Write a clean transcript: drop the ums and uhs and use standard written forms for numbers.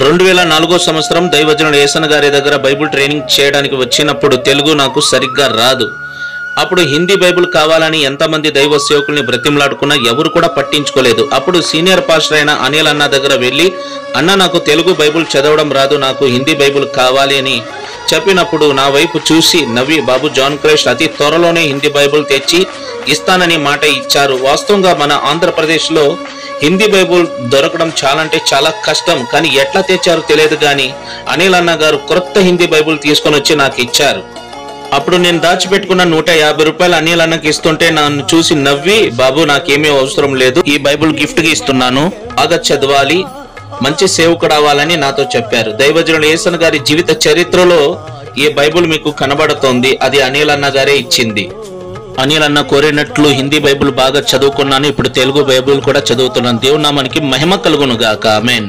2004 సంవత్సరం దైవజనుడు యేసన్న గారి దగ్గర బైబిల్ ట్రైనింగ్ చేయడానికి వచ్చినప్పుడు తెలుగు నాకు సరిగ్గా రాదు. అప్పుడు హిందీ బైబిల్ కావాలని ఎంతమంది దైవ సేవకుల్ని బ్రతిమలాడుకున్నా ఎవరు కూడా పట్టించుకోలేదు. అప్పుడు సీనియర్ పాస్టర్ అయిన అనిల్ అన్న దగ్గర వెళ్ళి, అన్న నాకు తెలుగు బైబిల్ చదవడం రాదు, నాకు హిందీ బైబిల్ కావాలి అని చెప్పినప్పుడు నా వైపు చూసి నవ్వి, బాబు జాన్ క్రైస్ట్ అతి త్వరలోనే హిందీ బైబిల్ తెచ్చి ఇస్తానని మాట ఇచ్చారు. వాస్తవంగా మన ఆంధ్రప్రదేశ్లో హిందీ బైబుల్ దొరకడం చాలా కష్టం. కానీ ఎట్లా తెచ్చారో తెలియదు, కానీ అనిల్ అన్న గారు కొత్త హిందీ బైబుల్ తీసుకొని వచ్చి నాకు ఇచ్చారు. అప్పుడు నేను దాచిపెట్టుకున్న 150 రూపాయలు అనిల్ అన్నకి ఇస్తుంటే నన్ను చూసి నవ్వి, బాబు నాకేమీ అవసరం లేదు, ఈ బైబుల్ గిఫ్ట్ గా ఇస్తున్నాను, బాగా చదవాలి, మంచి సేవకుడు అవ్వాలని నాతో చెప్పారు. దైవజనుడు యేసన్న గారి జీవిత చరిత్రలో ఈ బైబుల్ మీకు కనబడుతోంది, అది అనిల్ అన్న గారే ఇచ్చింది. అనిల్ అన్న కోరినట్లు హిందీ బైబుల్ బాగా చదువుకున్నాను, ఇప్పుడు తెలుగు బైబుల్ కూడా చదువుతున్నాను. దేవుని నామానికి మహిమ కలుగును గాక. ఆమేన్.